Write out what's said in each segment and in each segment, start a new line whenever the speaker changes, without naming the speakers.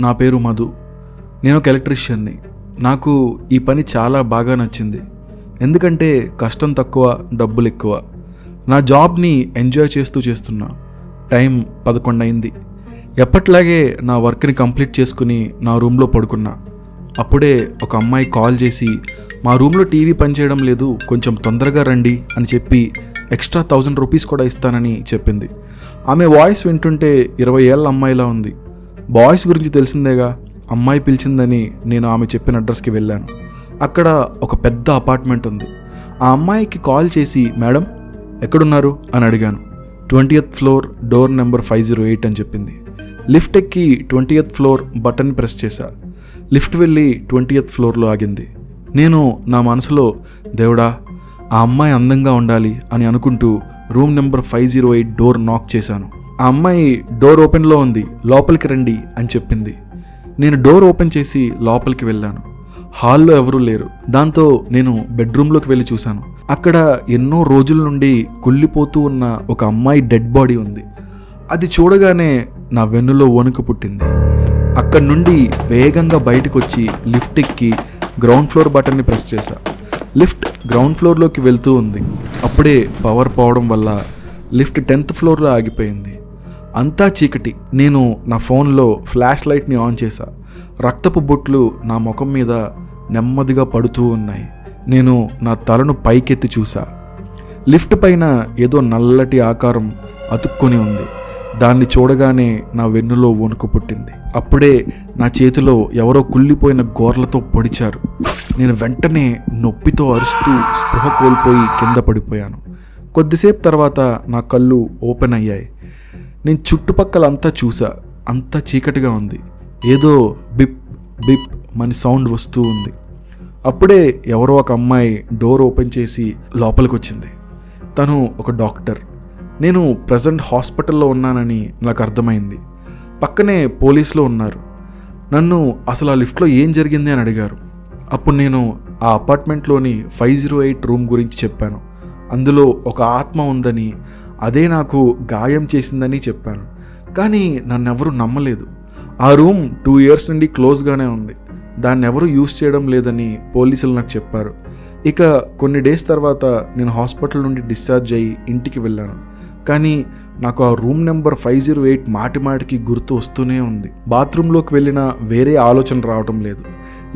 నా పేరు మధు. నేను ఒక ఎలక్ట్రీషియన్ని. నాకు ఈ పని చాలా బాగా నచ్చింది. ఎందుకంటే కష్టం తక్కువ, డబ్బులు ఎక్కువ. నా జాబ్ని ఎంజాయ్ చేస్తున్నా. టైం 11 అయింది. ఎప్పట్లాగే నా వర్క్ని కంప్లీట్ చేసుకుని నా రూమ్లో పడుకున్నా. అప్పుడే ఒక అమ్మాయి కాల్ చేసి, మా రూమ్లో టీవీ పనిచేయడం లేదు, కొంచెం తొందరగా రండి అని చెప్పి ఎక్స్ట్రా 1000 రూపీస్ కూడా ఇస్తానని చెప్పింది. ఆమె వాయిస్ వింటుంటే 20 ఏళ్ళ అమ్మాయిలా ఉంది. బాయ్స్ గురించి తెలిసిందేగా. అమ్మాయి పిలిచిందని నేను ఆమె చెప్పిన అడ్రస్కి వెళ్ళాను. అక్కడ ఒక పెద్ద అపార్ట్మెంట్ ఉంది. ఆ అమ్మాయికి కాల్ చేసి, మేడం ఎక్కడున్నారు అని అడిగాను. 20th ఫ్లోర్, డోర్ నెంబర్ 508 అని చెప్పింది. లిఫ్ట్ ఎక్కి 20th ఫ్లోర్ బటన్ ప్రెస్ చేశా. లిఫ్ట్ వెళ్ళి 20th ఫ్లోర్లో ఆగింది. నేను నా మనసులో, దేవుడా ఆ అమ్మాయి అందంగా ఉండాలి అని అనుకుంటూ రూమ్ నెంబర్ 508 డోర్ నాక్ చేశాను. ఆ అమ్మాయి డోర్ ఓపెన్లో ఉంది, లోపలికి రండి అని చెప్పింది. నేను డోర్ ఓపెన్ చేసి లోపలికి వెళ్ళాను. హాల్లో ఎవరూ లేరు. దాంతో నేను బెడ్రూమ్లోకి వెళ్ళి చూశాను. అక్కడ ఎన్నో రోజుల నుండి కుళ్ళిపోతూ ఉన్న ఒక అమ్మాయి డెడ్ బాడీ ఉంది. అది చూడగానే నా వెన్నులో వణుకు పుట్టింది. అక్కడి నుండి వేగంగా బయటకు వచ్చి లిఫ్ట్ ఎక్కి గ్రౌండ్ ఫ్లోర్ బటన్ని ప్రెస్ చేశా. లిఫ్ట్ గ్రౌండ్ ఫ్లోర్లోకి వెళ్తూ ఉంది. అప్పుడే పవర్ పోవడం వల్ల లిఫ్ట్ 10th ఫ్లోర్లో ఆగిపోయింది. అంతా చీకటి. నేను నా ఫోన్లో ఫ్లాష్ లైట్ని ఆన్ చేశా. రక్తపు బొట్లు నా ముఖం మీద నెమ్మదిగా పడుతూ ఉన్నాయి. నేను నా తలను పైకెత్తి చూసా. లిఫ్ట్ పైన ఏదో నల్లటి ఆకారం అతుక్కొని ఉంది. దాన్ని చూడగానే నా వెన్నులో వణుకు పుట్టింది. అప్పుడే నా చేతిలో ఎవరో కుళ్ళిపోయిన గోర్లతో పొడిచారు. నేను వెంటనే నొప్పితో అరుస్తూ స్పృహ కోల్పోయి కింద పడిపోయాను. కొద్దిసేపు తర్వాత నా కళ్ళు ఓపెన్ అయ్యాయి. నేను చుట్టుపక్కలంతా చూసా. అంతా చీకటిగా ఉంది. ఏదో బిప్ బిప్ అని సౌండ్ వస్తూ ఉంది. అప్పుడే ఎవరో ఒక అమ్మాయి డోర్ ఓపెన్ చేసి లోపలికి వచ్చింది. తను ఒక డాక్టర్. నేను ప్రజెంట్ హాస్పిటల్లో ఉన్నానని నాకు అర్థమైంది. పక్కనే పోలీసులు ఉన్నారు. నన్ను అసలు ఆ లిఫ్ట్లో ఏం జరిగింది అని అడిగారు. అప్పుడు నేను ఆ అపార్ట్మెంట్లోని 508 రూమ్ గురించి చెప్పాను. అందులో ఒక ఆత్మ ఉందని, అదే నాకు గాయం చేసిందని చెప్పాను. కానీ నన్నెవరూ నమ్మలేదు. ఆ రూమ్ 2 years నుండి క్లోజ్గానే ఉంది. దాన్ని ఎవరూ యూజ్ చేయడం లేదని పోలీసులు నాకు చెప్పారు. ఇక కొన్ని డేస్ తర్వాత నేను హాస్పిటల్ నుండి డిశ్చార్జ్ అయ్యి ఇంటికి వెళ్ళాను. కానీ నాకు ఆ రూమ్ నెంబర్ 508 మాటిమాటికి గుర్తు వస్తూనే ఉంది. బాత్రూంలోకి వెళ్ళినా వేరే ఆలోచన రావటం లేదు.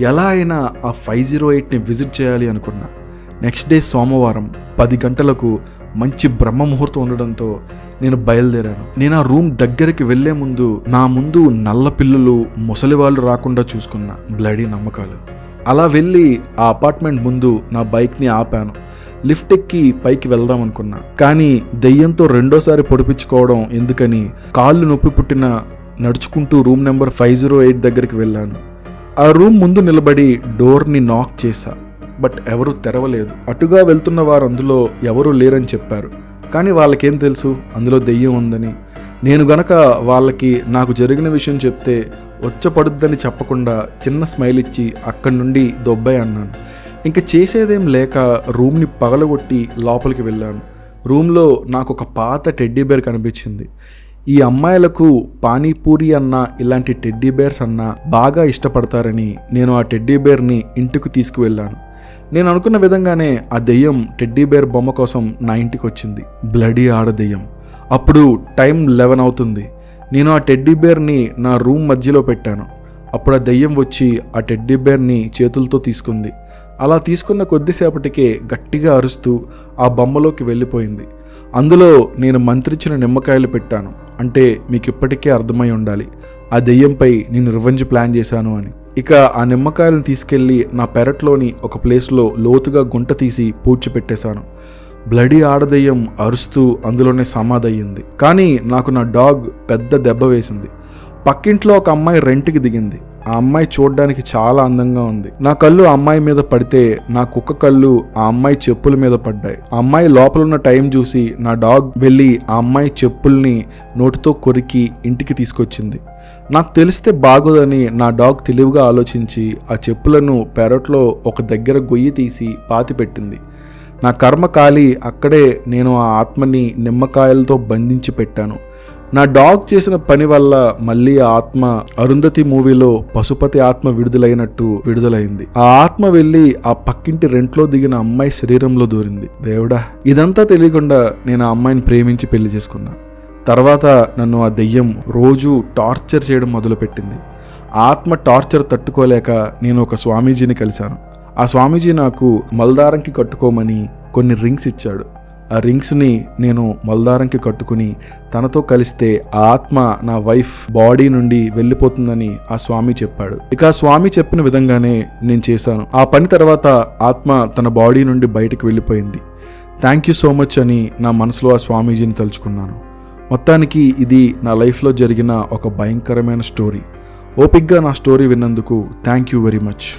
ఎలా అయినా ఆ 508ని విజిట్ చేయాలి అనుకున్నా. నెక్స్ట్ డే సోమవారం 10 గంటలకు మంచి బ్రహ్మ ముహూర్తం ఉండడంతో నేను బయలుదేరాను. నేను ఆ రూమ్ దగ్గరికి వెళ్లే ముందు నా ముందు నల్ల పిల్లులు, ముసలి వాళ్ళు రాకుండా చూసుకున్నా. బ్లడీ నమ్మకాలు. అలా వెళ్ళి ఆ అపార్ట్మెంట్ ముందు నా బైక్ని ఆపాను. లిఫ్ట్ ఎక్కి పైకి వెళ్దాం అనుకున్నా. కానీ దెయ్యంతో రెండోసారి పొడిపించుకోవడం ఎందుకని కాళ్ళు నొప్పి పుట్టిన నడుచుకుంటూ రూమ్ నెంబర్ 508 దగ్గరికి వెళ్ళాను. ఆ రూమ్ ముందు నిలబడి డోర్ని నాక్ చేశా. బట్ ఎవరూ తెరవలేదు. అటుగా వెళ్తున్న వారు అందులో ఎవరూ లేరని చెప్పారు. కానీ వాళ్ళకేం తెలుసు అందులో దెయ్యం ఉందని. నేను గనక వాళ్ళకి నాకు జరిగిన విషయం చెప్తే వచ్చపడుద్దని చెప్పకుండా చిన్న స్మైల్ ఇచ్చి అక్కడి నుండి దొబ్బాయి అన్నాను. ఇంకా చేసేదేం లేక రూమ్ని పగలగొట్టి లోపలికి వెళ్ళాను. రూమ్లో నాకు ఒక పాత టెడ్డీ బేర్ కనిపించింది. ఈ అమ్మాయిలకు పానీపూరి అన్నా ఇలాంటి టెడ్డీ బేర్స్ అన్నా బాగా ఇష్టపడతారని నేను ఆ టెడ్డీ బేర్ని ఇంటికి తీసుకువెళ్ళాను. నేను అనుకున్న విధంగానే ఆ దెయ్యం టెడ్డీ బేర్ బొమ్మ కోసం నా ఇంటికి వచ్చింది. బ్లడీ ఆడదెయ్యం. అప్పుడు టైం 11 అవుతుంది. నేను ఆ టెడ్డీ బేర్ని నా రూమ్ మధ్యలో పెట్టాను. అప్పుడు ఆ దెయ్యం వచ్చి ఆ టెడ్డీ బేర్ని చేతులతో తీసుకుంది. అలా తీసుకున్న కొద్దిసేపటికే గట్టిగా అరుస్తూ ఆ బొమ్మలోకి వెళ్ళిపోయింది. అందులో నేను మంత్రించిన నిమ్మకాయలు పెట్టాను. అంటే మీకు ఇప్పటికే అర్థమై ఉండాలి ఆ దెయ్యంపై నేను రివెంజ్ ప్లాన్ చేశాను అని. ఇక ఆ నిమ్మకాయలను తీసుకెళ్ళి నా పెరట్లోని ఒక ప్లేస్లో లోతుగా గుంట తీసి పూడ్చిపెట్టేశాను. బ్లడీ ఆడదెయ్యం అరుస్తూ అందులోనే సమాధయ్యింది. కానీ నాకు నా డాగ్ పెద్ద దెబ్బ వేసింది. పక్కింట్లో ఒక అమ్మాయి రెంట్కి దిగింది. ఆ అమ్మాయి చూడడానికి చాలా అందంగా ఉంది. నా కళ్ళు ఆ అమ్మాయి మీద పడితే నా కుక్క కళ్ళు ఆ అమ్మాయి చెప్పుల మీద పడ్డాయి. ఆ అమ్మాయి లోపల ఉన్న టైం చూసి నా డాగ్ వెళ్ళి ఆ అమ్మాయి చెప్పుల్ని నోటితో కొరికి ఇంటికి తీసుకొచ్చింది. నాకు తెలిస్తే బాగోదని నా డాగ్ తెలివిగా ఆలోచించి ఆ చెప్పులను పెరట్లో ఒక దగ్గర గొయ్యి తీసి పాతిపెట్టింది. నా కర్మ కాలి అక్కడే నేను ఆ ఆత్మని నిమ్మకాయలతో బంధించి పెట్టాను. నా డాగ్ చేసిన పని వల్ల మళ్ళీ ఆ ఆత్మ అరుంధతి మూవీలో పశుపతి ఆత్మ విడుదలైనట్టు విడుదలైంది. ఆ ఆత్మ వెళ్ళి ఆ పక్కింటి రెంట్లో దిగిన అమ్మాయి శరీరంలో దూరింది. దేవుడా, ఇదంతా తెలియకుండా నేను ఆ అమ్మాయిని ప్రేమించి పెళ్లి చేసుకున్నా. తర్వాత నన్ను ఆ దెయ్యం రోజు టార్చర్ చేయడం మొదలుపెట్టింది. ఆత్మ టార్చర్ తట్టుకోలేక నేను ఒక స్వామీజీని కలిశాను. ఆ స్వామీజీ నాకు మల్దారంకి కట్టుకోమని కొన్ని రింగ్స్ ఇచ్చాడు. ఆ రింగ్స్ని నేను మల్దారంకి కట్టుకుని తనతో కలిస్తే ఆ ఆత్మ నా వైఫ్ బాడీ నుండి వెళ్ళిపోతుందని ఆ స్వామి చెప్పాడు. ఇక ఆ స్వామి చెప్పిన విధంగానే నేను చేశాను. ఆ పని తర్వాత ఆత్మ తన బాడీ నుండి బయటకు వెళ్ళిపోయింది. థ్యాంక్ యూ సో మచ్ అని నా మనసులో ఆ స్వామీజీని తలుచుకున్నాను. మొత్తానికి ఇది నా లైఫ్లో జరిగిన ఒక భయంకరమైన స్టోరీ. ఓపిక్గా నా స్టోరీ విన్నందుకు థ్యాంక్ యూ వెరీ మచ్.